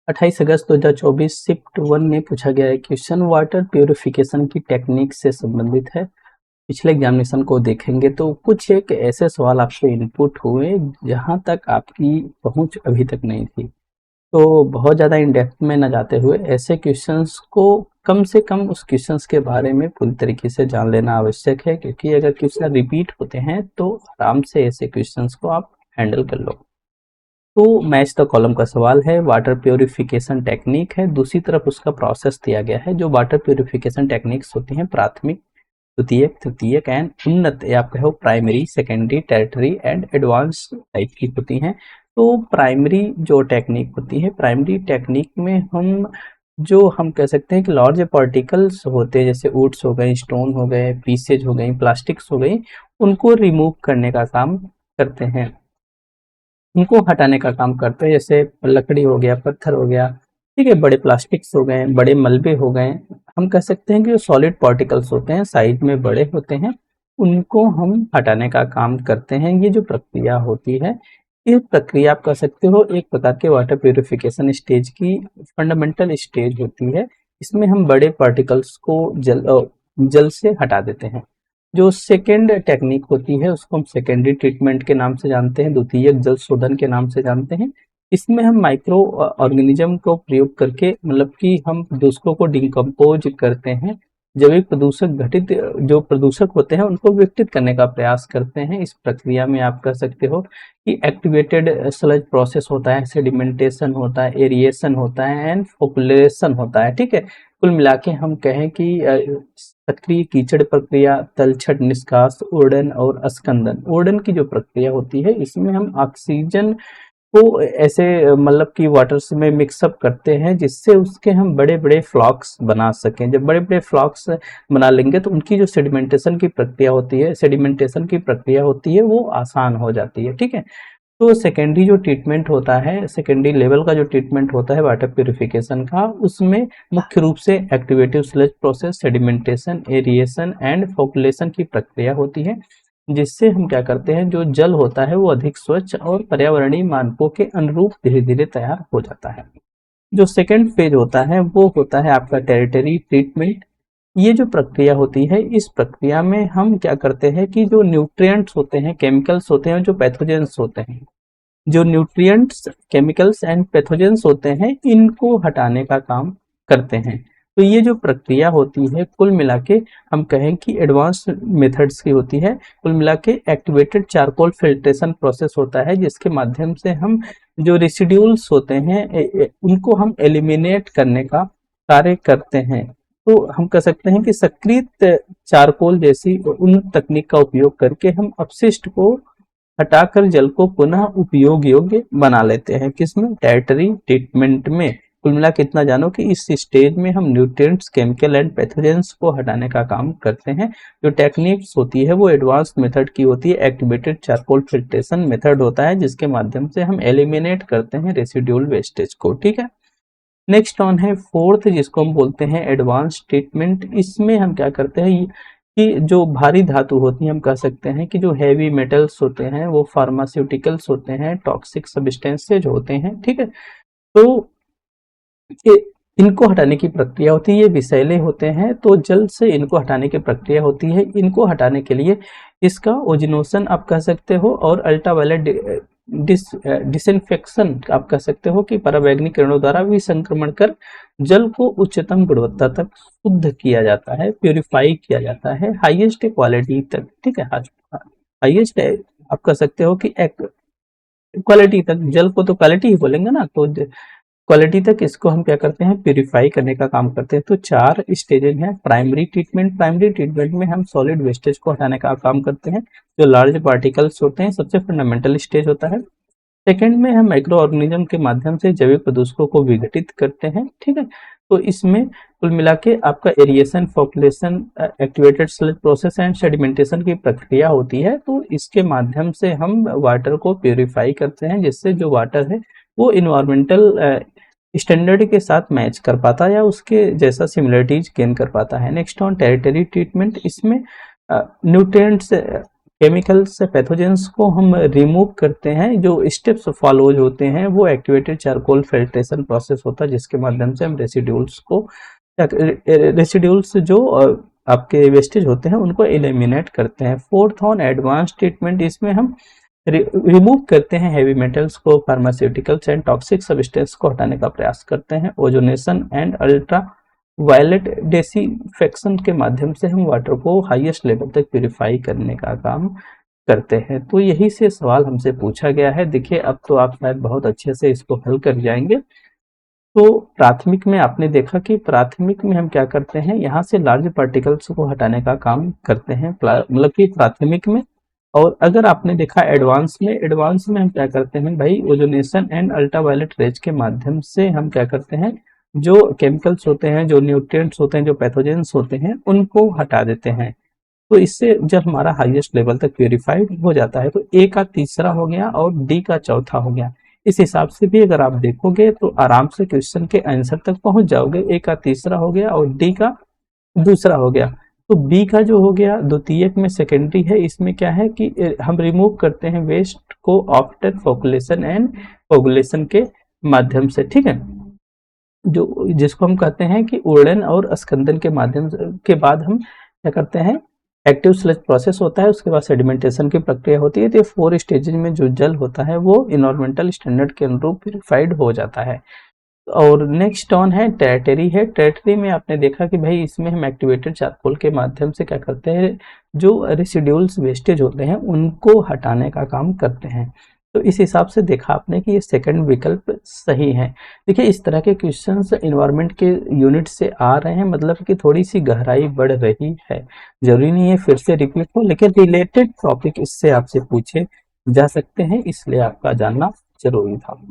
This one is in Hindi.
28 अगस्त 2024 शिफ्ट 1 में पूछा गया है क्वेश्चन वाटर प्यूरिफिकेशन की टेक्निक से संबंधित है। पिछले एग्जामिनेशन को देखेंगे तो कुछ एक ऐसे सवाल आपसे इनपुट हुए जहां तक आपकी पहुंच अभी तक नहीं थी। तो बहुत ज़्यादा इन डेप्थ में न जाते हुए ऐसे क्वेश्चंस को कम से कम उस क्वेश्चंस के बारे में पूरी तरीके से जान लेना आवश्यक है, क्योंकि अगर क्वेश्चन रिपीट होते हैं तो आराम से ऐसे क्वेश्चंस को आप हैंडल कर लो। तो मैच द कॉलम का सवाल है, वाटर प्योरिफिकेशन टेक्निक है, दूसरी तरफ उसका प्रोसेस दिया गया है। जो वाटर प्योरिफिकेशन टेक्निक्स होती हैं प्राथमिक, द्वितीयक, तृतीयक एंड उन्नत या आप कहो primary, secondary, tertiary and advance type की होती हैं। तो प्राइमरी जो टेक्निक होती है, प्राइमरी टेक्निक में हम कह सकते हैं कि लार्ज पार्टिकल्स होते हैं, जैसे वुड्स हो गए, स्टोन हो गए, पीसेज हो गई, प्लास्टिक्स हो गई, उनको रिमूव करने का काम करते हैं, उनको हटाने का काम करते हैं। जैसे लकड़ी हो गया, पत्थर हो गया, ठीक है, बड़े प्लास्टिक्स हो गए, बड़े मलबे हो गए, हम कह सकते हैं कि जो सॉलिड पार्टिकल्स होते हैं, साइज में बड़े होते हैं, उनको हम हटाने का काम करते हैं। ये जो प्रक्रिया होती है, ये प्रक्रिया आप कह सकते हो एक प्रकार के वाटर प्यूरिफिकेशन स्टेज की फंडामेंटल स्टेज होती है। इसमें हम बड़े पार्टिकल्स को जल से हटा देते हैं। जो सेकेंड टेक्निक होती है उसको हम सेकेंडरी ट्रीटमेंट के नाम से जानते हैं, द्वितीयक जल शोधन के नाम से जानते हैं। इसमें हम माइक्रो ऑर्गेनिज्म को प्रयोग करके, मतलब कि हम दूसरों को डिकम्पोज करते हैं, जैविक प्रदूषक घटित जो प्रदूषक होते हैं उनको विघटित करने का प्रयास करते हैं। इस प्रक्रिया में आप कह सकते हो कि एक्टिवेटेड स्लज प्रोसेस होता है, सेडिमेंटेशन होता है, एरिएशन होता है एंड फॉपुलेशन होता है। ठीक है, कुल मिला के हम कहें कि सक्रिय कीचड़ प्रक्रिया, तलछट निष्कास, उर्डन और अस्कंदन। उर्डन की जो प्रक्रिया होती है इसमें हम ऑक्सीजन को ऐसे मतलब कि वाटर से में मिक्सअप करते हैं, जिससे उसके हम बड़े बड़े फ्लॉक्स बना सकें। जब बड़े बड़े फ्लॉक्स बना लेंगे तो उनकी जो सेडिमेंटेशन की प्रक्रिया होती है, वो आसान हो जाती है। ठीक है, तो सेकेंडरी जो ट्रीटमेंट होता है, सेकेंडरी लेवल का जो ट्रीटमेंट होता है वाटर प्यूरिफिकेशन का, उसमें मुख्य रूप से activated sludge process, sedimentation, aeration and flocculation की प्रक्रिया होती है, जिससे हम क्या करते हैं, जो जल होता है वो अधिक स्वच्छ और पर्यावरणीय मानकों के अनुरूप धीरे धीरे तैयार हो जाता है। जो सेकेंड फेज होता है वो होता है आपका टेरिटरी ट्रीटमेंट। ये जो प्रक्रिया होती है, इस प्रक्रिया में हम क्या करते हैं कि जो न्यूट्रिएंट्स होते हैं, केमिकल्स होते हैं, जो पैथोजेंस होते हैं, जो न्यूट्रिएंट्स, केमिकल्स एंड पैथोजेंस होते हैं, इनको हटाने का काम करते हैं। तो ये जो प्रक्रिया होती है कुल मिला के हम कहें कि एडवांस मेथड्स की होती है। कुल मिला के एक्टिवेटेड चारकोल फिल्ट्रेशन प्रोसेस होता है, जिसके माध्यम से हम जो रेसिड्यूल्स होते हैं उनको हम एलिमिनेट करने का कार्य करते हैं। तो हम कह सकते हैं कि सक्रिय चारकोल जैसी उन तकनीक का उपयोग करके हम अपशिष्ट को हटाकर जल को पुनः उपयोग योग्य बना लेते हैं। किसमें? टर्टियरी ट्रीटमेंट में। कुल मिला के इतना जानो कि इस स्टेज में हम न्यूट्रिएंट्स, केमिकल एंड पैथोजेंस को हटाने का काम करते हैं। जो टेक्निक्स होती है वो एडवांस मेथड की होती है, एक्टिवेटेड चारकोल फिल्ट्रेशन मेथड होता है, जिसके माध्यम से हम एलिमिनेट करते हैं रेसिडुअल वेस्टेज को। ठीक है, नेक्स्ट ऑन है फोर्थ, जिसको हम बोलते हैं एडवांस ट्रीटमेंट। इसमें हम क्या करते हैं कि जो भारी धातु होती हैं, हम कह सकते हैं कि जो हैवी मेटल्स होते हैं, वो फार्मास्यूटिकल्स होते हैं, टॉक्सिक सब्सटेंसेज होते हैं। ठीक है, तो इनको हटाने की प्रक्रिया होती है, ये विषैले होते हैं, तो जल से इनको हटाने की प्रक्रिया होती है। इनको हटाने के लिए इसका ओजोनेशन आप कह सकते हो, और अल्ट्रावायलेट डिसइंफेक्शन आप कह सकते हो कि पराबैंगनी किरणों द्वारा विसंक्रमण कर जल को उच्चतम गुणवत्ता तक शुद्ध किया जाता है, प्यूरिफाई किया जाता है, हाईएस्ट क्वालिटी तक। ठीक है, हाईएस्ट आप कह सकते हो कि क्वालिटी तक, जल को तो क्वालिटी ही बोलेंगे ना, तो क्वालिटी तक इसको हम क्या करते हैं, प्यूरिफाई करने का काम करते हैं। तो 4 स्टेजेस हैं। प्राइमरी ट्रीटमेंट में हम सॉलिड वेस्टेज को हटाने का काम करते हैं, जो लार्ज पार्टिकल्स होते हैं, सबसे फंडामेंटल स्टेज होता है। सेकेंड में हम माइक्रो ऑर्गेनिज्म के माध्यम से जैविक प्रदूषकों को विघटित करते हैं। ठीक है, तो इसमें कुल मिला के आपका aeration, flocculation, activated sludge process and sedimentation की प्रक्रिया होती है। तो इसके माध्यम से हम वाटर को प्यूरिफाई करते हैं, जिससे जो वाटर है वो इन्वायरमेंटल स्टैंडर्ड के साथ मैच कर पाता है या उसके जैसा सिमिलरिटीज गेन कर पाता है। नेक्स्ट ऑन टेरिटरी ट्रीटमेंट, इसमें न्यूट्रिएंट्स, केमिकल्स से पैथोजेंस को हम रिमूव करते हैं, जो स्टेप्स फॉलोज होते हैं वो एक्टिवेटेड चारकोल फिल्ट्रेशन प्रोसेस होता है, जिसके माध्यम से हम रेसिड्यूल्स जो आपके वेस्टेज होते हैं उनको एलिमिनेट करते हैं। फोर्थ ऑन एडवांस ट्रीटमेंट, इसमें हम रिमूव करते हैं हैवी मेटल्स को, फार्मास्यूटिकल्स एंड टॉक्सिक सब्सटेंस को हटाने का प्रयास करते हैं। ओजोनेशन एंड अल्ट्रा वायलेट डेसिफेक्शन के माध्यम से हम वाटर को हाईएस्ट लेवल तक प्यूरिफाई करने का काम करते हैं। तो यही से सवाल हमसे पूछा गया है। देखिए अब तो आप शायद बहुत अच्छे से इसको हल कर जाएंगे। तो प्राथमिक में आपने देखा कि प्राथमिक में हम क्या करते हैं, यहाँ से लार्ज पार्टिकल्स को हटाने का काम करते हैं, मतलब कि प्राथमिक में। और अगर आपने देखा एडवांस में हम क्या करते हैं भाई, ओजोनेशन एंड अल्ट्रावायलेट रेज के माध्यम से हम क्या करते हैं, जो केमिकल्स होते हैं, जो न्यूट्रिएंट्स होते हैं, जो पैथोजेंस होते हैं, उनको हटा देते हैं। तो इससे जब हमारा हाईएस्ट लेवल तक प्यूरिफाइड हो जाता है, तो ए का तीसरा हो गया और डी का चौथा हो गया। इस हिसाब से भी अगर आप देखोगे तो आराम से क्वेश्चन के आंसर तक पहुंच जाओगे। ए का तीसरा हो गया और डी का दूसरा हो गया। तो बी का जो हो गया द्वितीयक में सेकेंडरी है, इसमें क्या है कि हम रिमूव करते हैं वेस्ट को आफ्टर फोकुलेशन एंड कोगुलेशन के माध्यम से, ठीक है, जो जिसको हम कहते हैं कि उड़न और स्कंदन के माध्यम के बाद हम क्या करते हैं, एक्टिव स्लज प्रोसेस होता है, उसके बाद सेडिमेंटेशन की प्रक्रिया होती है। तो ये 4 स्टेजेज में जो जल होता है वो इन्वायरमेंटल स्टैंडर्ड के अनुरूप प्यूरिफाइड हो जाता है। और नेक्स्ट ऑन है टेरिटरी है। टेरिटरी में आपने देखा कि भाई इसमें हम एक्टिवेटेड चारकोल के माध्यम से क्या करते हैं, जो रेसिड्यूल्स वेस्टेज होते हैं उनको हटाने का काम करते हैं। तो इस हिसाब से देखा आपने कि ये सेकंड विकल्प सही है। देखिए इस तरह के क्वेश्चंस इन्वायरमेंट के यूनिट से आ रहे हैं, मतलब कि थोड़ी सी गहराई बढ़ रही है। जरूरी नहीं है फिर से रिपीट हो, लेकिन रिलेटेड टॉपिक इससे आपसे पूछे जा सकते हैं, इसलिए आपका जानना जरूरी था।